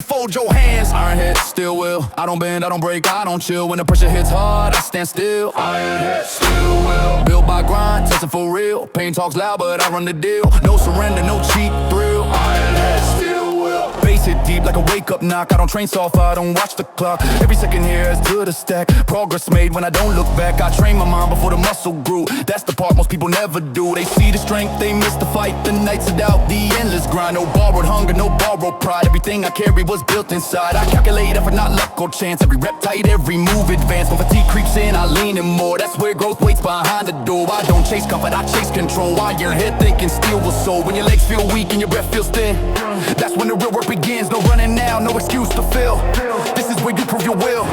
Fold your hands. Iron head, still will. I don't bend, I don't break, I don't chill. When the pressure hits hard, I stand still. Iron head, still will. Built by grind, testing for real. Pain talks loud, but I run the deal. No surrender, no cheap thrill. Iron head, still will. Bass hit deep like a wake-up knock. I don't train soft, I don't watch the clock. Every second here is to the stack. Progress made when I don't look back. I train my mind before the muscle grew. That's the part most people never do. They see the strength, they miss the fight. The nights are doubt, the endless grind. No borrowed hunger, no borrowed pride. Everything I carry was built inside. I calculate effort, not luck or chance. Every rep tight, every move advanced. When fatigue creeps in, I lean in more. That's where growth waits behind the door. I don't chase comfort, I chase control. Iron head thinking steel will soul. When your legs feel weak and your breath feels thin, that's when the real work begins. No running now, no excuse to fail. This is where you prove your will.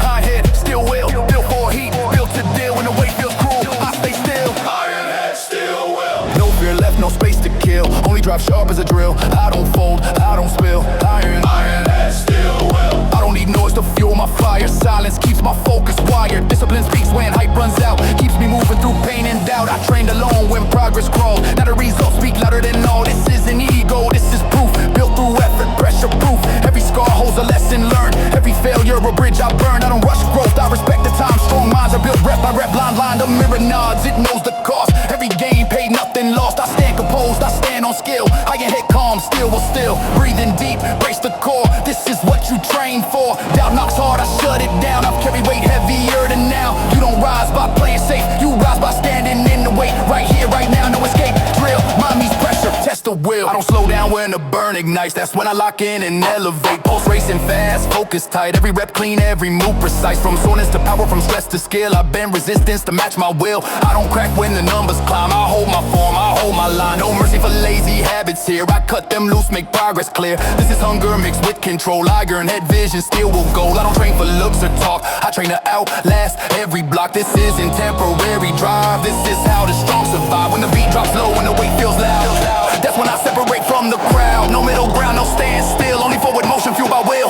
High head, still will. Built for heat, built to deal. When the weight feels cruel, I stay still. Iron head, still will. No fear left, no space to kill. Only drive sharp as a drill. I don't fold, I don't spill. Iron head, still will. I don't need noise to fuel my fire. Silence keeps my focus wired. Discipline speaks when hype runs out. Keeps me moving through pain and doubt. I trained alone when progress crawled. Now the results speak louder than all. This isn't ego, this is proof. Built through effort, pressure proof. Every scar holds a lesson learned. Every failure a bridge I burned. I don't rush growth, I respect the time. Strong minds are built rep by rep, line. The mirror nods, it knows the cost. Every gain paid, nothing lost. I stand composed, I stand on skill. I can hit calm, still will still. Breathing deep, brace the core. This is what you train for. Doubt knocks hard, I shut it down. I've carried weight heavier than now. You don't rise by playing safe, you rise by standing in the weight. Right here, right now, no escape. Drill, mind meets pressure, test the will. I don't slow down when the burn ignites. That's when I lock in and elevate. Pulse racing fast, focus tight. Every rep clean, every move precise. From soreness to power, from stress to skill. I bend resistance to match my will. I don't crack when the numbers climb. I hold my form, I hold my line. No mercy for lazy habits here. I cut them loose, make progress clear. This is hunger mixed with control. Iron head vision, still will go. I don't train for looks or talk. I train to outlast every block. This isn't temporary drive. This is how the strong survive. When the beat drops low, when the weight feels loud, that's when I separate from the crowd. No middle ground, no stand still. Only forward motion fueled by will.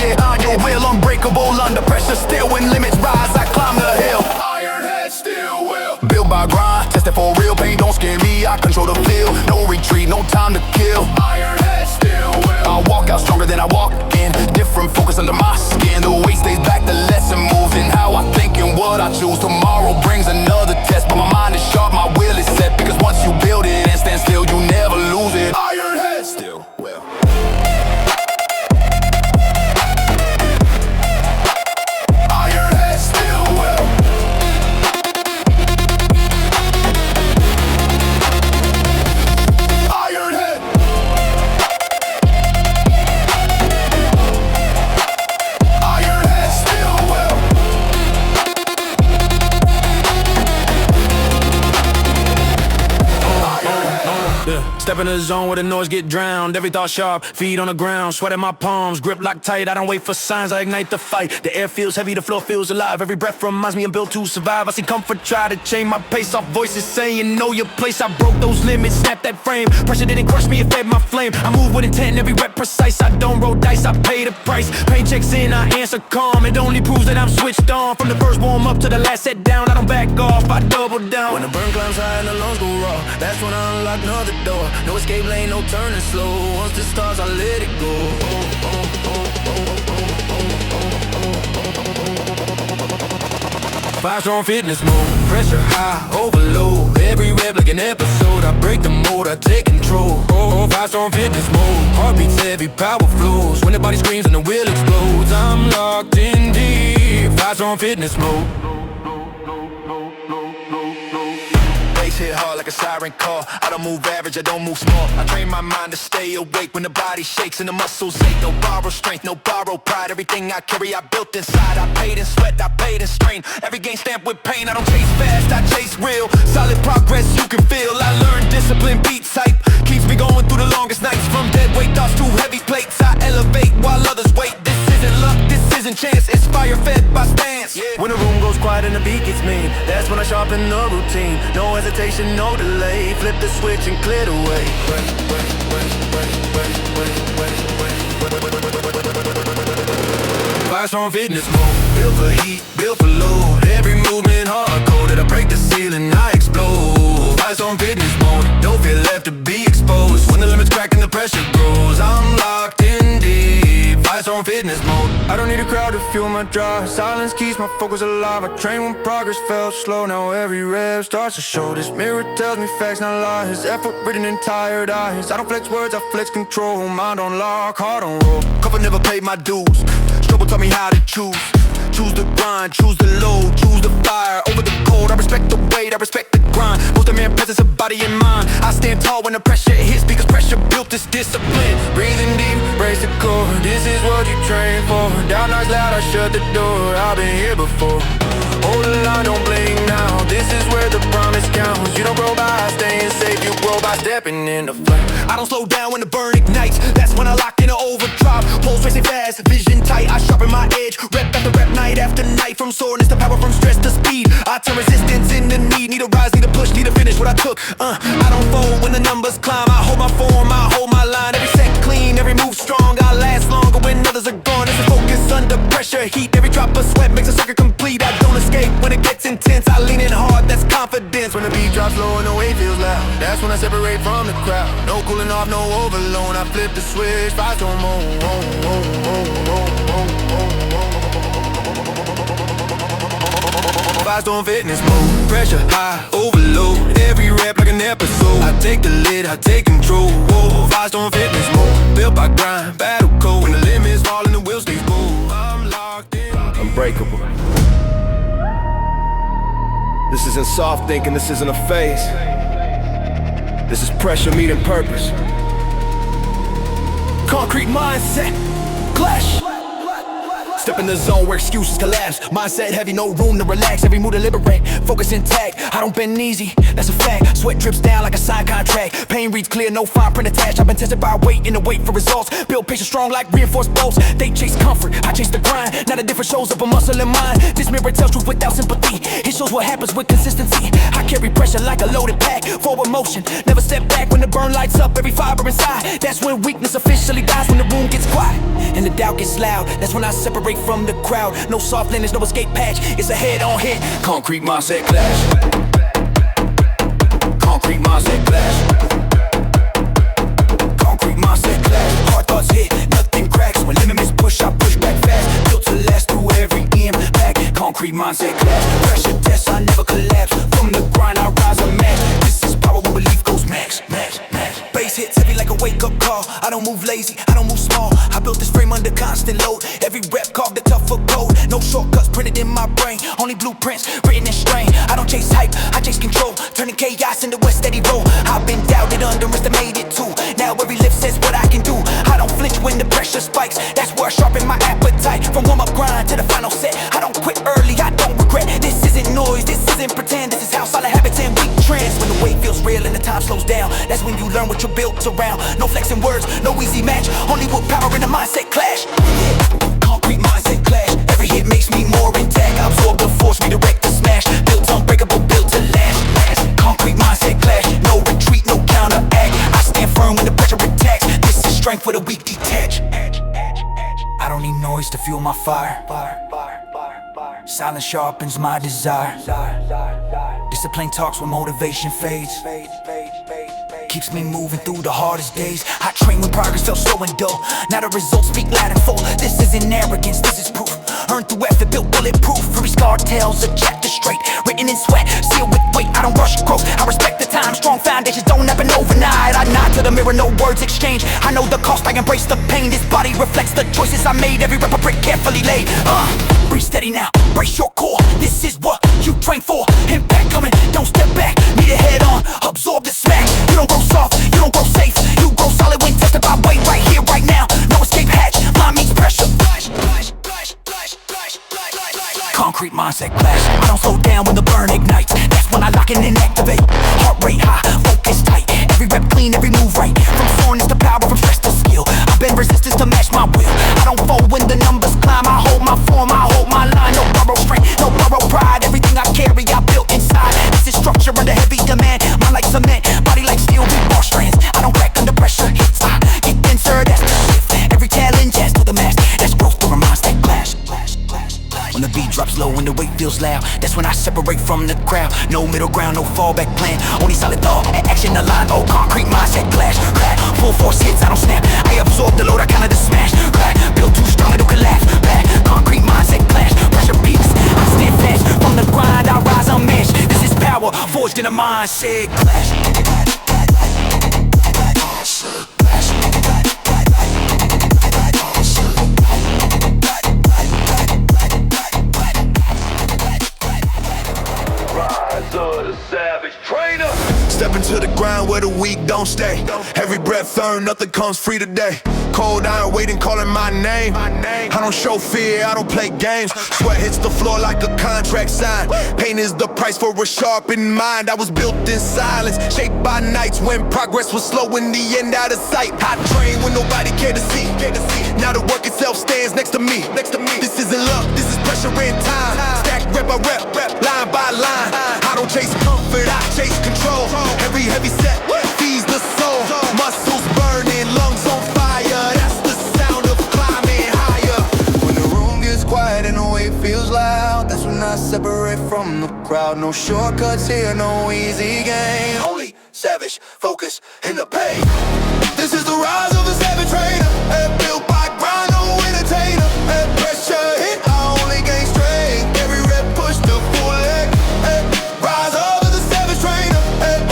Yeah, will unbreakable under pressure. Still when limits rise, I climb the hill. Iron head, still will. Built by grind, tested for real. Pain don't scare me, I control the field. No retreat, no time to kill. Iron head, still will. I walk out stronger than I walk in. Different focus under my skin. The weight stays back, the lesson moves in how I think and what I choose. Tomorrow brings another test, but my mind is sharp, my will is set. Because once you build it and stand still, you never lose it. Iron head, still will. Iron head, still will. Iron head. Iron head, still will. Step in the zone where the noise get drowned. Every thought sharp, feet on the ground. Sweat in my palms, grip locked tight. I don't wait for signs, I ignite the fight. The air feels heavy, the floor feels alive. Every breath reminds me I'm built to survive. I see comfort, try to chain my pace off. Voices saying, know your place. I broke those limits, snapped that frame. Pressure didn't crush me, it fed my flame. I move with intent, every rep precise. I don't roll dice, I pay the price. Pain checks in, I answer calm. It only proves that I'm switched on. From the first warm up to the last set down, I don't back off, I double down. When the burn climbs high and the lungs go raw, that's when I unlock another door. No escape lane, no turning slow. Once the stars, I let it go. Five strong fitness mode, pressure high, overload. Every rep like an episode. I break the mold, I take control. Five strong fitness mode, heartbeats heavy, power flows. When the body screams and the will explodes, I'm locked in deep. Five strong fitness mode. Hit hard like a siren call. I don't move average, I don't move small. I train my mind to stay awake when the body shakes and the muscles ache. No borrow strength, no borrow pride. Everything I carry, I built inside. I paid in sweat, I paid in strain. Every game stamped with pain. I don't chase fast, I chase real. Solid progress you can feel. I learned discipline, beats hype. Keeps me going through the longest nights. From dead weight thoughts to heavy plates, I elevate while others wait. This isn't luck, this isn't chance. It's fire fed by stance. When the room goes quiet and the beat gets mean, that's when I sharpen the routine. No hesitation, no delay. Flip the switch and clear the way. Five strong fitness mode, built for heat, built for load. Every movement hardcore, that I break the ceiling, I explode. Five strong fitness mode, no fear left to be exposed. When the limits crack and the pressure grows, I'm locked in deep. vibes on fitness mode. I don't need a crowd to fuel my drive. Silence keeps my focus alive. I train when progress felt slow. Now every rep starts to show. This mirror tells me facts, not lies. Effort written in tired eyes. I don't flex words, I flex control. Mind on lock, heart on roll. Cover never paid my dues. Struggle taught me how to choose. Choose the grind, choose the load, choose the fire over the cold. I respect the weight, I respect the grind. Both the man presence of body and mind. I stand tall when the pressure hits, because pressure built this discipline. Breathing deep, brace the core. This is what you train for. Down knocks loud, I shut the door. I've been here before. Hold the line, don't blink now. This is where the promise counts. You don't grow by staying safe, you grow by stepping in the flame. I don't slow down when the burn ignites. That's when I lock in an overdrive. Pulse racing fast, vision tight. I sharpen my edge, rep after rep, night after night. From soreness to power, from stress to speed. I turn resistance into need. Need a rise, need a push, need to finish what I took. I don't fold when the numbers climb. I hold my form, I hold my line. Every set clean, every move strong. I last longer when others are gone. It's a focus under pressure, heat. Every drop of sweat makes a circuit complete. I don't escape when it gets intense. I lean in hard, that's confidence. When the beat drops low and the weight feels loud, that's when I separate from the crowd. No cooling off, no overload. I flip the switch, vibes don't move. Vibes on fitness mode. Pressure high, overload. Every rep like an episode. I take the lead, I take control. Vibes on fitness mode. Built by grind, battle code. When the limits fall and the wheels stay full, I'm locked in. Unbreakable. This isn't soft thinking, this isn't a phase. This is pressure meeting purpose. Concrete mindset, clash. Step in the zone where excuses collapse. Mindset heavy, no room to relax. Every move deliberate, focus intact. I don't bend easy, that's a fact. Sweat drips down like a signed contract. Pain reads clear, no fine print attached. I've been tested by weight in the wait for results. Build patience strong like reinforced bolts. They chase comfort, I chase the grind. Now the difference shows up a muscle in mind. This mirror tells truth without sympathy. It shows what happens with consistency. I carry pressure like a loaded pack. Forward motion, never step back. When the burn lights up every fiber inside, that's when weakness officially dies. When the room gets quiet and the doubt gets loud, that's when I separate from the crowd. No soft landings, no escape patch. It's a head-on hit. Concrete mindset clash. Concrete mindset clash. Concrete mindset clash. Hard thoughts hit, nothing cracks. When limits push, I push back fast. Built to last through every impact. Concrete mindset clash. Pressure tests, I never collapse. From the grind, I rise a match. This is power when belief goes max. Bass hits heavy like a wake-up call. I don't move lazy, I don't move small. I built this frame under constant load. Every rep carved the tougher code. No shortcuts printed in my brain. Only blueprints written in strain. I don't chase hype, I chase control. Turning chaos into a steady roll. I've been doubted, underestimated too. Now every lift says what I can do. I don't flinch when the pressure spikes. That's where I sharpen my appetite. From warm-up grind to the final set, I don't quit early, I don't regret. This isn't noise, this isn't pretend. This is how solid habits and weak trends. When the weight feels real and the time slows down, that's when you learn what you're built around. No flexing words, no easy match. Only with power in the mindset clash. Concrete mindset clash. Every hit makes me more intact. I absorb the force, redirect the smash. Built unbreakable, built to last. Concrete mindset clash. No retreat, no counteract. I stand firm when the pressure attacks. This is strength for the weak detach. I don't need noise to fuel my fire. Silence sharpens my desire. Discipline talks when motivation fades. Keeps me moving through the hardest days. I train when progress felt slow and dull. Now the results speak loud and full. This isn't arrogance, this is proof. Earned through effort, built bulletproof. Every scar tells a chapter straight. Written in sweat, sealed with weight. I don't rush growth, I respect the time. Strong foundations don't happen overnight. I nod to the mirror, no words exchange. I know the cost, I embrace the pain. This body reflects the choices I made. Every rep a brick carefully laid. Breathe steady now, brace your core. This is what you train for. Impact coming, don't step back. Meet it head on, absorb the smack. You don't grow soft, you don't grow safe. You grow solid when tested by weight. Right here, right now, no escape hatch. Mind meets pressure. Concrete mindset clash. I don't slow down when the burn ignites. That's when I lock in and activate. Heart rate high, focus tight. Every rep clean, every move right. From soreness to power, from stress to skill. I bend resistance to match my will. I don't fold when the numbers climb. I hold my form, I hold my line. No borrow strength, no borrow pride. Everything I carry, I built inside. This is structure under heavy demand. Mind like cement, body like steel with bar strands. I don't crack under pressure. Hits, I get denser, that's the shift. Every challenge adds to the mass. That's growth through a mindset clash. When the beat drops low and the weight feels loud, that's when I separate from the crowd. No middle ground, no fallback plan. Only solid thought and action aligned. Oh, concrete mindset clash. Full force hits, I don't snap. I absorb the load, I counter the smash. Built too strong. mindset clash. Step into the grind where the weak don't stay. Every breath earned, nothing comes free today. Cold iron waiting, calling my name. I don't show fear, I don't play games. Sweat hits the floor like a contract sign. Pain is the price for a sharpened mind. I was built in silence, shaped by nights when progress was slow in the end out of sight. I trained when nobody cared to see. Now the work itself stands next to me. This isn't luck, this is pressure in time. Stack rep by rep, line by line. I don't chase comfort, I chase control. Every heavy set feeds the soul. Muscles burning, lungs on fire. That's the sound of climbing higher. When the room gets quiet and the weight feels loud, that's when I separate from the crowd. No shortcuts here, no easy game. Only savage focus in the pain. This is the rise of the savage trainer. Built by grind, no entertainer. Pressure hit, I only gain strength. Every rep push to full leg. Rise up as a savage trainer.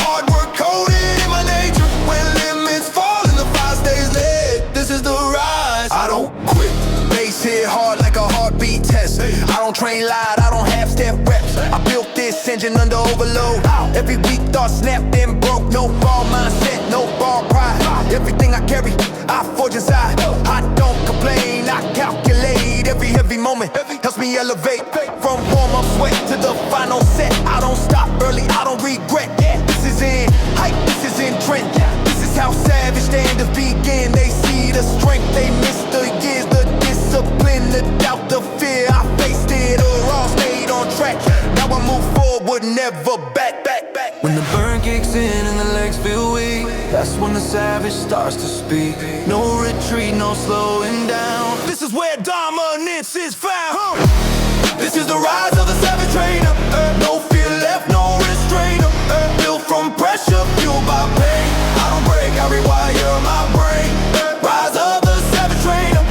Hard work coded in my nature. When limits fall and the fight stays lit. This is the rise. I don't quit. Bass hit hard like a heartbeat test. I don't train light, I don't have step reps. I built this engine under overload. Every week thought snapped and broke. No ball mindset, no ball pride. Everything I carry, I forge inside. I don't complain, I calculate. Every heavy moment helps me elevate. From warm-up sweat to the final set. I don't stop early, I don't regret. This is in height, this is in trend. This is how savage standards begin. They see the strength, they miss the years. The discipline, the doubt, the fear. I faced it all stayed on track. Now I move forward, never back. When the burn kicks in and the legs feel weak, that's when the savage starts to speak. No retreat, no slowing down. This is where dominance is found. This is the rise of the savage trainer. No fear left, no restrainer. Built from pressure, fueled by pain. I don't break, I rewire my brain. Rise of the savage trainer.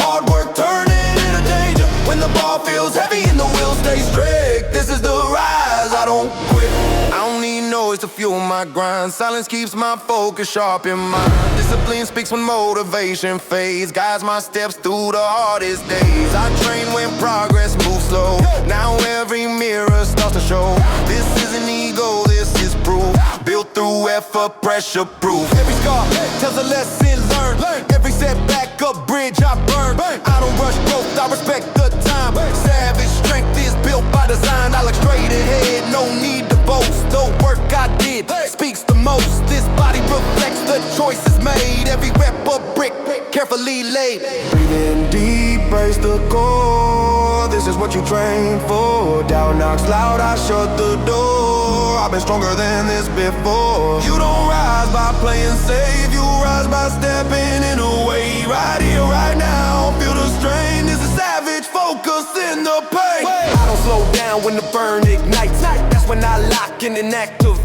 Hard work turning into danger. When the ball feels heavy and the wheels stay strict. This is the rise, I don't quit. I don't need noise to fuel my grind. Silence keeps my focus sharp in mind. Discipline speaks when motivation fades. Guides my steps through the hardest days. I train when progress moves slow. Now every mirror starts to show. This isn't ego, this is proof. Built through effort, pressure proof. Every scar tells a lesson learned. Every setback a bridge I burn. I don't rush growth, I respect the time. Savage strength is built by design. I look straight ahead, no need to boast. The work I did speaks the most. This body reflects the choices made. Every rep a brick, carefully laid. Breathe in deep, brace the core. This is what you train for. Doubt knocks loud, I shut the door. I've been stronger than this before. You don't rise by playing safe. You rise by stepping in a way. Right here, right now, feel the strain. This is savage focus in the pain. I don't slow down when the burn ignites. That's when I lock in and activate.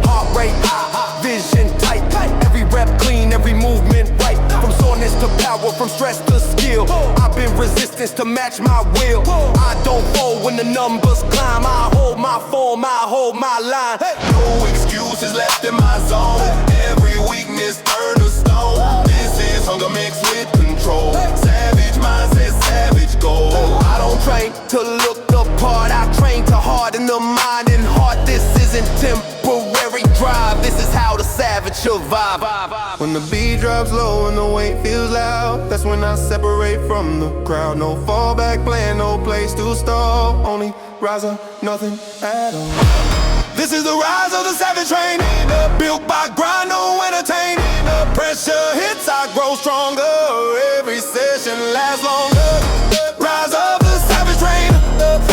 Heart rate high, vision tight. Every rep clean, every movement right. From soreness to power, from stress to skill. I've been resistance to match my will. I don't fold when the numbers climb. I hold my form, I hold my line. No excuses left in my zone. Every weakness turned to stone. This is hunger mixed with control. Savage mindset, savage goal. I don't train to look the part. I train to harden the mind and heart. This isn't temporary drive. This is how the savage survive. When the beat drops low and the weight feels loud, that's when I separate from the crowd. No fallback plan, no place to stall. Only rise up, nothing at all. This is the rise of the savage train. Built by grind, no entertain. Pressure hits, I grow stronger. Every session lasts longer. Rise of the savage train.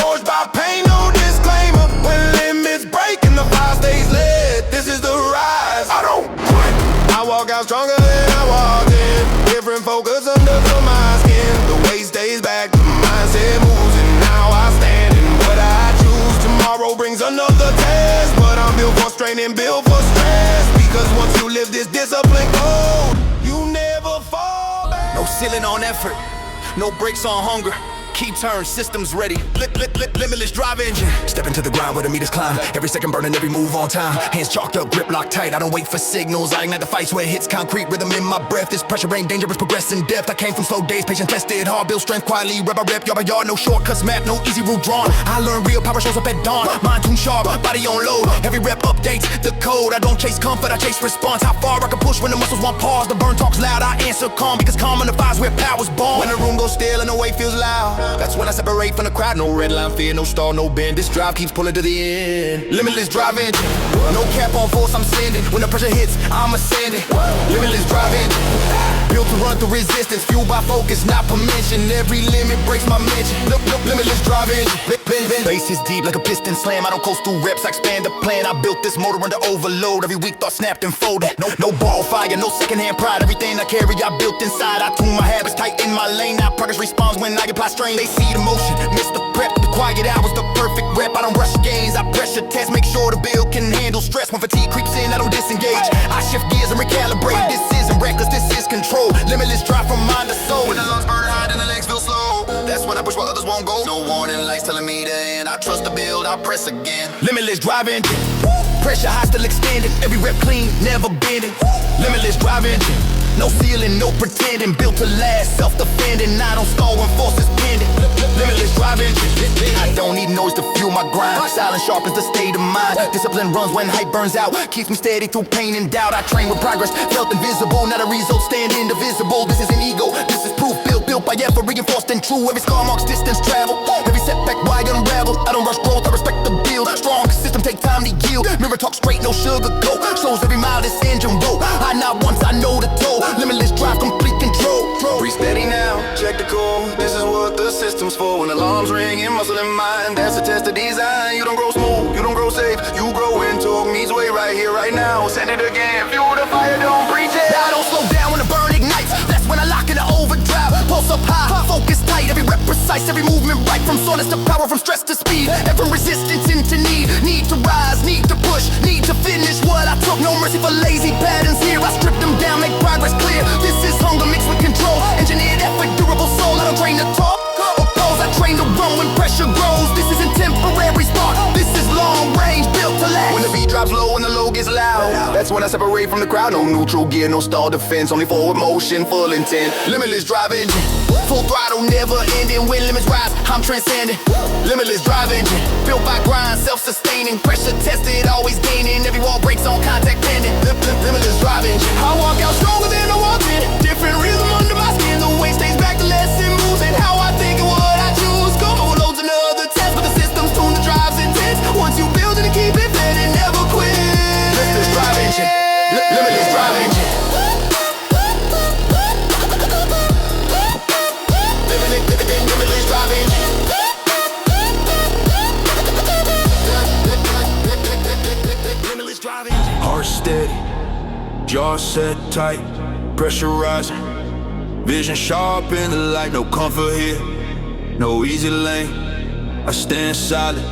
Forged by pain, no disclaimer. When limits break and the fire stays lit. This is the rise, I don't quit. I walk out stronger than I walked in. Different focus under my skin. The weight stays back, the mindset moves. And now I stand in what I choose. Tomorrow brings another test, but I'm built for strain and built for stress. Because once you live this discipline code, you never fall back. No ceiling on effort, no brakes on hunger. key turn, systems ready. Limitless drive engine. Step into the grind where the meters climb. Every second burning, every move on time. Hands chalked up, grip locked tight. I don't wait for signals. I ignite the fights where it hits concrete. Rhythm in my breath. This pressure ain't dangerous, progress in depth. I came from slow days, patient tested, hard build strength quietly. Rep by rep, yard by yard, no shortcuts map, no easy route drawn. I learn real power shows up at dawn. Mind tune sharp, body on load. Every rep updates the code. I don't chase comfort, I chase response. How far I can push when the muscles want pause. The burn talks loud, I answer calm because calm unifies where power's born. When the room goes still and the weight feels loud, that's when I separate from the crowd. No red line fear, no stall, no bend. This drive keeps pulling to the end. Limitless drive engine. No cap on force, I'm sending. When the pressure hits, I'm ascending. Limitless drive engine. Built to run through resistance, fueled by focus, not permission. Every limit breaks my mention. Limitless drive engine. Bass is deep like a piston slam. I don't coast through reps, I expand the plan. I built this motor under overload. Every week thought snapped and folded. No ball fire, no secondhand pride. Everything I carry, I built inside. I tune my habits tight in my lane. Now progress responds when I apply strain. They see the motion, miss the prep. The quiet hours, the perfect rep. I don't rush gains, I pressure test. Make sure the build can handle stress. When fatigue creeps in, I don't disengage. I shift gears and recalibrate. This isn't reckless, this is control. Limitless drive from mind to soul. When the lungs burn high and the legs feel slow, that's when I push where others won't go. No warning lights telling me to end. I trust the build, I press again. Limitless drive engine. Pressure high still extended. Every rep clean, never bending. Limitless drive engine. No ceiling, no pretending. Built to last, self-defending. I don't stall when force is pending. Limitless drive engine. I don't need noise to fuel my grind. Silence sharpens the state of mind. Discipline runs when hype burns out. Keeps me steady through pain and doubt. I train with progress, felt invisible. Not a result, stand indivisible. This is an ego, this is proof. Built by effort, reinforced and true. Every scar marks distance travel. Every setback, why unravel? I don't rush growth, I respect the build. Strong system, take time to yield. Mirror talk straight, no sugar coat. Shows every mile this engine roll. I not once, I know the toll. Limitless drive, complete control. Breathe steady now, check the code. This is what the system's for. When alarms ring in muscle and mind, that's a test of design. You don't grow smooth, you don't grow safe. You grow in torque, means way right here, right now. Send it again, fuel the fire, don't preach it. I don't slow down when the burn ignites. That's when I lock in the overdrive. Pulse up high, focus tight. Every rep precise, every movement right. From soreness to power, from stress to speed. And from resistance into need. Need to rise, need to push, need to finish what I took. No mercy for lazy patterns here. I strip them down, make progress clear. This is hunger mixed with control. Engineered effort, durable soul. I don't train to talk, oppose. I train to run when pressure grows. This isn't temporary spark. This is long range, built to last. When the beat drops low and the low gets loud, that's when I separate from the crowd. No neutral gear, no stall defense. Only forward motion, full intent. Limitless drive engine. Full throttle, never ending. When limits rise, I'm transcending. Limitless drive engine. Built by grind, self-sustaining. Pressure tested, always gaining. Every wall breaks on contact pending. Limitless drive engine. I walk out stronger than I walked in. Different rhythm under my skin. The weight stays back, the less it moves. And how I think and what I choose. Go loads another test, but the system's tuned, the drive's intense. Once you build it and keep it fed, it never quit. Limitless drive engine. Limitless drive engine. Limitless drive engine. Limitless drive engine. Heart steady, jaw set tight, pressure rising, vision sharp in the light. No comfort here, no easy lane. I stand silent,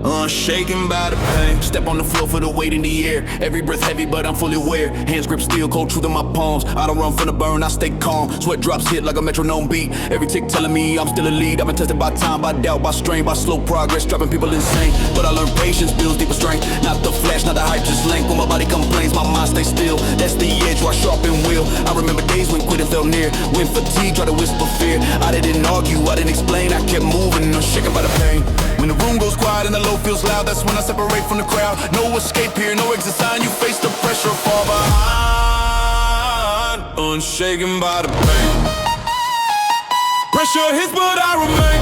unshaken by the pain. Step on the floor for the weight in the air. Every breath heavy, but I'm fully aware. Hands grip steel, cold truth in my palms. I don't run from the burn, I stay calm. Sweat drops hit like a metronome beat. Every tick telling me I'm still a lead. I've been tested by time, by doubt, by strain, by slow progress, driving people insane. But I learned patience builds deeper strength. Not the flash, not the hype, just length. When my body complains, my mind stays still. That's the edge where I sharpen will. I remember days when quitting felt near. When fatigue tried to whisper fear. I didn't argue, I didn't explain. I kept moving, unshaken by the pain. When the room goes quiet and the low feels loud, that's when I separate from the crowd. No escape here, no exit sign. You face the pressure, fall behind, unshaken by the pain. Pressure hits, but I remain.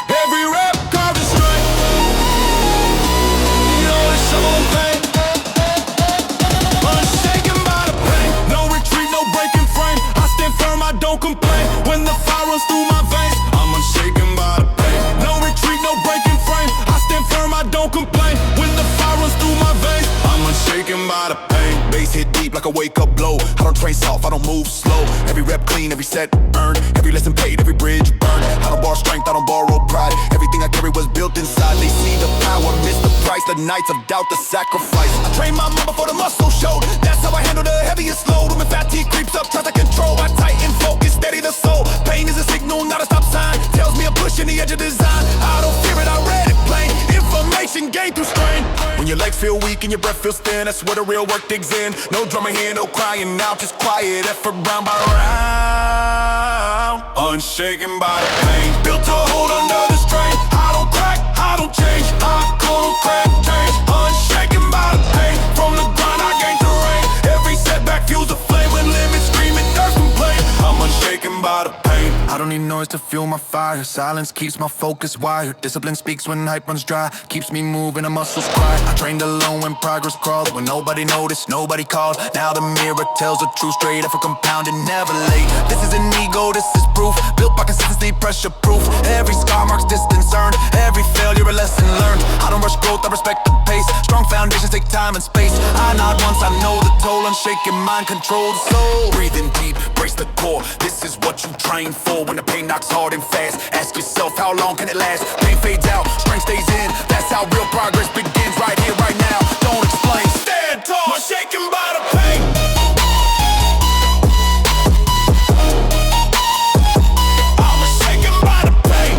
Every rep carved in strength. You know it's some old pain. Unshaken by the pain. No retreat, no breaking frame. I stand firm, I don't complain. When the fire runs through my veins, I'm unshaken by the pain. No retreat, no breaking frame. I stand firm, I don't complain. When the fire runs through my veins, I'm unshaken by the pain. Bass hit deep like a wake-up blow. I don't train soft, I don't move slow. Every rep clean, every set earned. Every lesson paid, every bridge burned. I don't borrow strength, I don't borrow pride. Everything I carry was built inside. They see the power, miss the price. The nights of doubt, the sacrifice. I train my mind before the muscle showed. That's how I handle the heaviest load. When fatigue creeps up, tries to control. I tighten, focus, steady the soul. Pain is a signal, not a your design. I don't fear it, I read it plain. Information gained through strain. When your legs feel weak and your breath feels thin, that's where the real work digs in. No drama here, no crying out, just quiet effort round by round. Unshaken by the pain, built to hold under the strain. I don't crack, I don't change, I don't crack, change. Unshaken by the pain, from the grind I gain terrain. Every setback fuels the flame when limits screaming, earth complain. I'm unshaken by the pain. I don't need noise to fuel my fire. Silence keeps my focus wired. Discipline speaks when hype runs dry. Keeps me moving, the muscles quiet. I trained alone when progress crawled. When nobody noticed, nobody called. Now the mirror tells the truth, straight up for compounded, never late. This is an ego, this is proof. Built by consistency, pressure proof. Every scar marks distance earned. Every failure a lesson learned. I don't rush growth, I respect the pace. Strong foundations take time and space. I nod once, I know the toll. Unshaken mind, control the soul. Breathing deep, brace the core. This is what you train for. When the pain knocks hard and fast, ask yourself, how long can it last? Pain fades out, strength stays in. That's how real progress begins, right here, right now. Don't explain, stand tall, unshaken by the pain. I'm unshaken by the pain.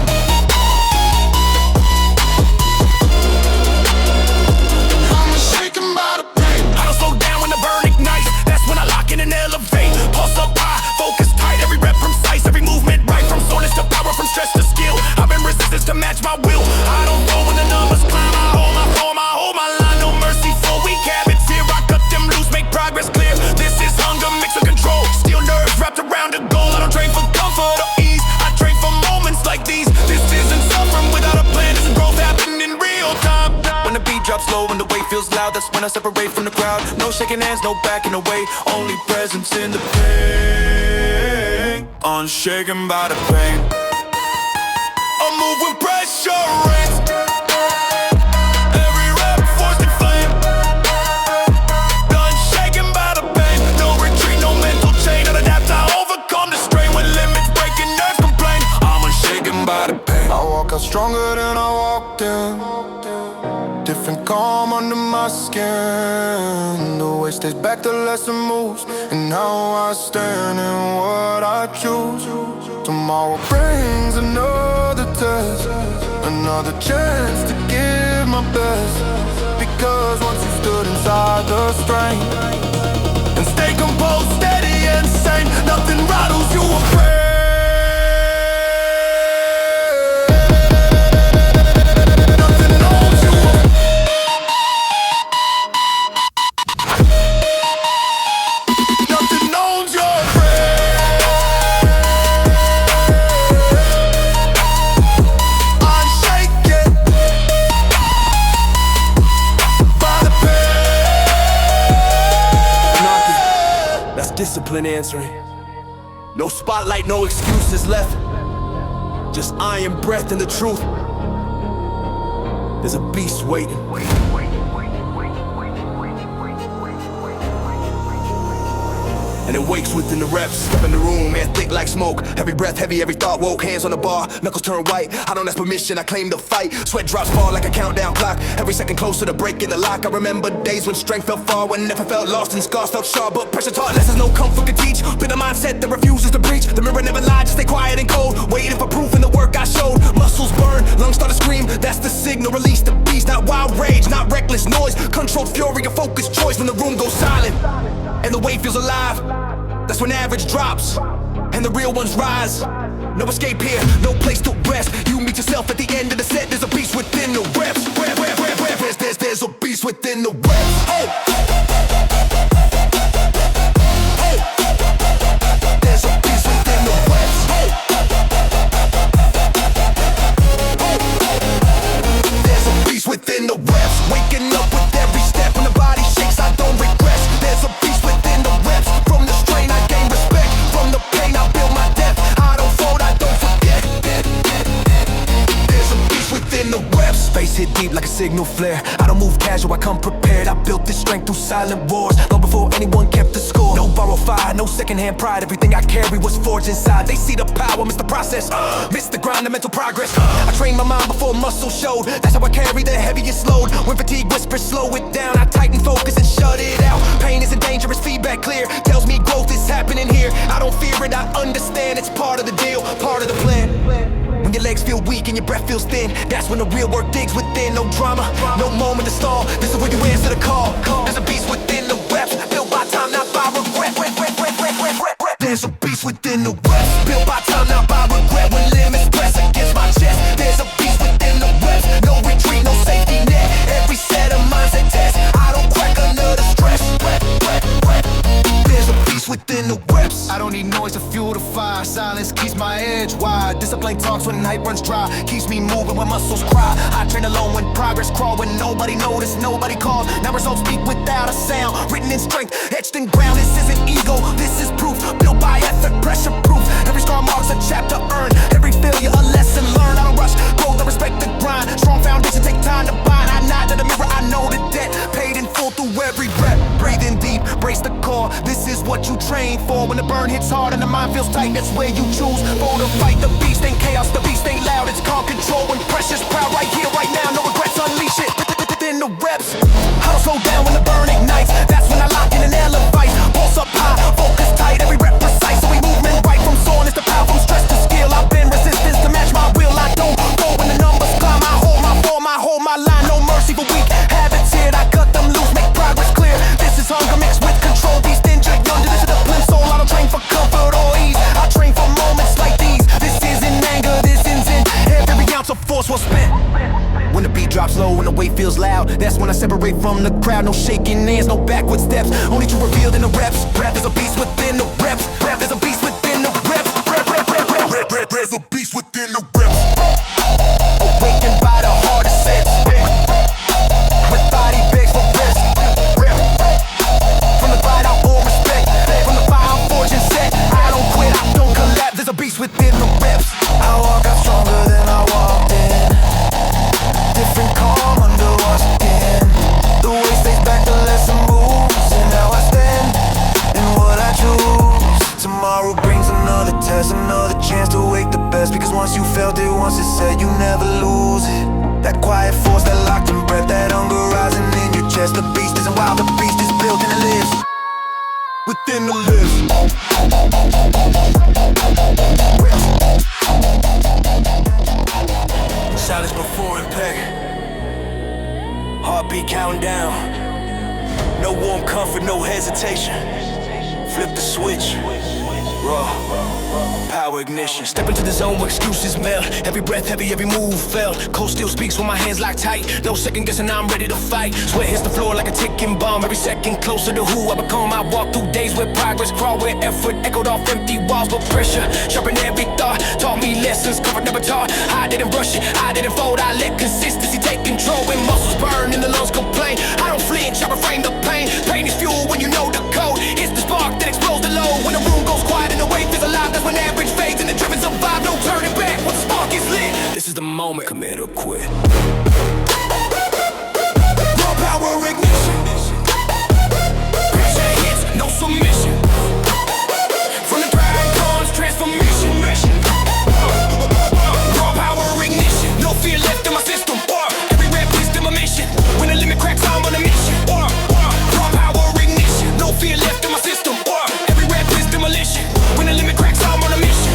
I'm unshaken by the pain. I don't slow down when the burn ignites. That's when I lock in and elevate. Pulse up high, focus tight. Every rep precise, every movement right. From soreness to power, from stress to skill. I've been resistance to match my will. I don't go when the numbers climb. I hold my form, I hold my line. No mercy for weak habits here. I cut them loose, make progress clear. This is hunger mixed with control. Steel nerves wrapped around a goal. I don't train for comfort or ease. I train for moments like these. This isn't suffering without a plan. This is growth happening in real time. When the beat drops low and the weight feels loud, that's when I separate from the crowd. No shaking hands, no backing away. Only presence in the pain. Unshaken by the pain. I move when pressure reigns. Every rep forced in flame. Unshaken by the pain. No retreat, no mental chain. I adapt, I overcome the strain. When limits break and nerves complain, I'm unshaken by the pain. I walk out stronger than I walked in. Different calm under my skin. The way stays back, the lesson moves. And how I stand and what I choose. Tomorrow brings another test, another chance to give my best. Because once you stood inside the strain and stay composed, steady and sane, nothing rattles you afraid. Discipline answering. No spotlight, no excuses left. Just iron breath and the truth. There's a beast waiting. And it wakes within the reps. Step in the room, air thick like smoke. Every breath heavy, every thought woke. Hands on the bar, knuckles turn white. I don't ask permission, I claim the fight. Sweat drops fall like a countdown clock. Every second closer to breaking the lock. I remember days when strength felt far, when never felt lost and scars felt sharp. But pressure taught lessons, no comfort to teach. Been a mindset that refuses to breach. The mirror never lied, just stay quiet and cold. Waiting for proof in the work I showed. Muscles burn, lungs start to scream. That's the signal, release the beast. Not wild rage, not reckless noise. Controlled fury, a focused choice. When the room goes silent and the weight feels alive, that's when average drops and the real ones rise. No escape here, no place to rest. You meet yourself at the end of the set. There's a beast within the reps. There's a beast within the reps. Hey. Hey. There's a beast within the reps. Hey. Hey. There's a beast within the reps. Waking up with every step. When the body shakes, I don't regress. There's a beast within the reps. From the strain, I gain respect. From the pain, I build my depth. I don't fold, I don't forget. There's a beast within the reps. Face hit deep like a signal flare. I don't move casual, I come prepared. I built this strength through silent wars, long before anyone kept the score. No borrowed fire, no secondhand pride. Everything I carry was forged inside. They see the power, miss the process, miss the grind, the mental progress. I trained my mind before muscle showed. That's how I carry the heaviest load. When fatigue whispers, slow it down. I tighten focus and shut it out. Pain isn't dangerous, feedback clear. Tells me growth is happening here. I don't fear it, I understand. It's part of the deal, part of the plan. When your legs feel weak and your breath feels thin. That's when the real work digs within. No drama, no moment to stall. This is where you answer the call. There's a beast within the reps, built by time, not by regret. There's a beast within the reps, built by time, not by regret. When limits press against my chest, there's a beast within the reps. No retreat, no safety net. Every set of mindset test, I don't crack under the stress. There's a beast within the reps. I don't need noise to fuel the fire. Silence keeps my edge wide. Discipline talks when hype runs dry. Keeps me moving when muscles cry. I train alone when progress crawl. When nobody noticed, nobody calls. Now results speak without a sound. Written in strength, etched in ground. This isn't ego, this is proof. Built by effort, pressure proof. Every scar marks a chapter earned. Every failure a lesson learned. I don't rush growth, I respect the grind. Strong foundation take time to bind. I nod to the mirror, I know the debt. Paid in full through every rep. Breathing deep, brace the core. This is what you train for. When the burn hits hard and the mind feels tight, that's where you choose. For to fight the beast ain't chaos, the beast ain't loud. It's calm control when pressure's proud. Right here, right now, no regrets, unleash it within the reps. I don't slow down when the burn ignites. That's when I lock in and elevate. Pulse up high, focus tight, every rep precise. So we movement right from soreness to power, from stress to skill. I've been resistance to match my will. I don't go when the numbers climb. I hold my form, I hold my line. No mercy for weak habits here. I cut them loose, make progress clear. This is hunger mixed with control. Beast injured, under discipline soul. I don't train for comfort or ease. I train for moments like these. This isn't anger, this isn't every ounce of force was spent. When the beat drops low and the weight feels loud, that's when I separate from the crowd. No shaking hands, no backward steps. Only true revealed in the reps. There's a beast within the reps. There's a beast within the reps. There's a beast within the reps. Awakened by the hardest sense. With body begs for rest. From the fight I bore respect. From the fire I'm forging set. I don't quit, I don't collapse. There's a beast within the reps. I walk out stronger than I walked in. Different calm under our skin. The way stays back, the lesson moves. And now I stand in what I choose. Tomorrow brings another test, another chance to wake the best. Because once you felt it, once it's said, you never lose it. That quiet force, that locked in breath, that hunger rising in your chest. The beast isn't wild, the beast is built and it lives within the lives. Silence before impact. Heartbeat counting down. No warm comfort, no hesitation. Flip the switch. Raw. Power ignition. Step into the zone where excuses melt. Every breath heavy, every move felt. Cold still speaks when my hands lock tight. No second guessing, I'm ready to fight. Sweat hits the floor like a ticking bomb. Every second closer to who I become. I walk through days where progress crawl, where effort echoed off empty walls. But pressure sharpened every thought. Taught me lessons covered, never taught. I didn't rush it, I didn't fold. I let consistency take control. When muscles burn and the lungs complain, I don't flinch, I refrain the pain. Pain is fuel when you know the code. It's the spark that explodes the load. When the room goes quiet and the weight feels alive, that's when average fades and the driven survive. No turning back once the spark is lit. This is the moment, commit or quit. Raw power ignition. Pressure hits, no submission. From the grind comes transformation. Raw power ignition. No fear left in my system. Every rep is to my mission. When the limit cracks, I'm on a mission. Raw power ignition. No fear left in my system. Every rep is demolition. When the limit cracks, I'm on a mission.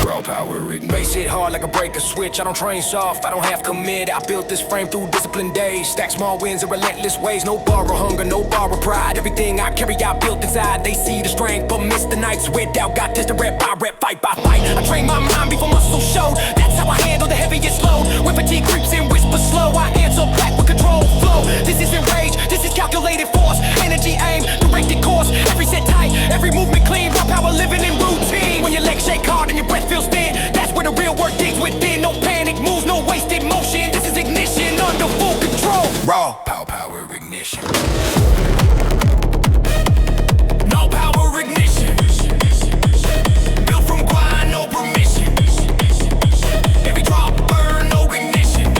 Raw power ignition. Bass hit hard like a breaker switch. I don't train soft, I don't have commit. I built this frame through disciplined days. Stack small wins in relentless ways. No borrow hunger, no borrow pride. Everything I carry, I built inside. They see the strength, but miss the nights. With doubt, got tested rep by rep, fight by fight. I train my mind before muscle show. That's how I handle the heaviest load. When fatigue creeps in, whisper slow, I answer back with control flow. This isn't rage, this is calculated force. Energy aim, directed course. Every set tight, every movement clean. Raw power living in routine. When your legs shake hard and your breath feels thin, that's where the real work digs within. No panic moves, no wasted motion. This is ignition under full control. Raw power ignition. No power ignition. Built from grind, no permission. Every drop burn, no ignition.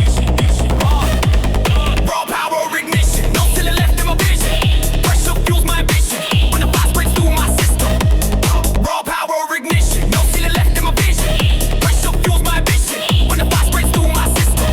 Raw power ignition. No ceiling left in my vision. Pressure fuels my ambition. When the fire spreads through my system. Raw power ignition. No ceiling left in my vision. Pressure fuels my ambition. When the fire spreads through my system.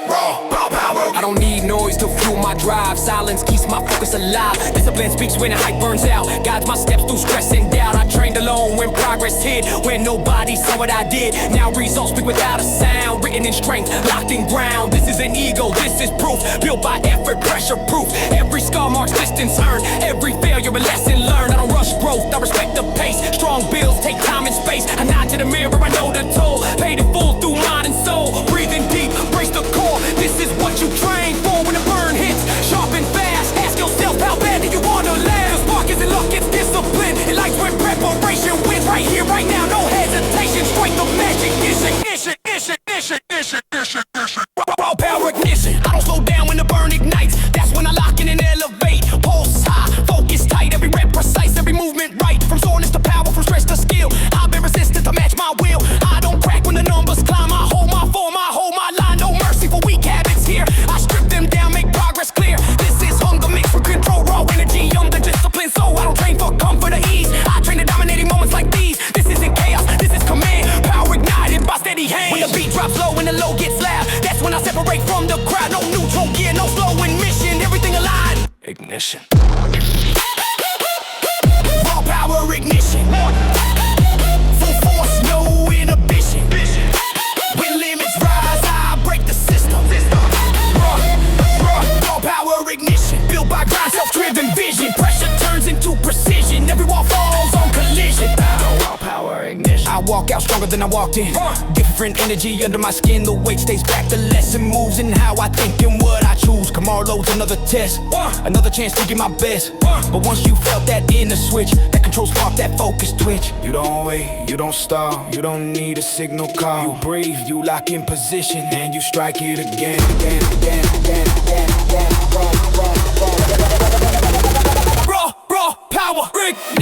Raw power. I don't need noise to fuel my drive. drive. Silence keeps my focus alive. Discipline speaks when the hype burns out. Guides my steps through stress and doubt. I trained alone when progress hid, when nobody saw what I did. Now results speak without a sound. Written in strength, locked in ground. This is an ego, this is proof. Built by effort, pressure proof. Every scar marks distance earned. Every failure a lesson learned. I don't rush growth, I respect the pace. Strong builds take time and space. I nod to the mirror, I know the toll. Paid in full through mind and soul. Breathing deep, brace the core. This is what you train for when the burn hits. Sharp and fast, ask yourself how bad do you wanna last? The spark isn't luck, it's discipline. It lights when preparation wins. Right here, right now, no hesitation. Straight the magic, ignition. Raw power ignition. I don't slow down when the burn ignites. That's when I lock in and elevate. Pulse high, focus tight. Every rep precise, every movement right. From soreness to power, from stress to skill. I've been resistant to match my will. I don't crack when the numbers climb. I hold my form, I hold my line. No mercy for weak habits here. I strip them down, make progress clear. This is hunger mixed with control, raw energy. I'm the discipline, so I don't train for comfort or ease. I train to dominating moments like these. This isn't chaos, this is command. Power ignited by steady hands. When the beat drops low and the low gets loud, that's when I separate from the crowd. No neutral gear, no slowing mission. Everything aligned. Ignition. Raw power ignition. Full force, no inhibition. When limits rise, I break the system. Raw power ignition. Built by grind, self-driven vision. Pressure turns into precision. Every wall falls on collision. Raw power ignition. I walk out stronger than I walked in. Different energy under my skin. The weight stays back. The lesson moves in how I think and what I choose. Tomorrow's another test. Another chance to get my best. But once you felt that inner switch, that control spark, that focus twitch. You don't wait, you don't stall. You don't need a signal call. You breathe, you lock in position, and you strike it again. Raw power ignition.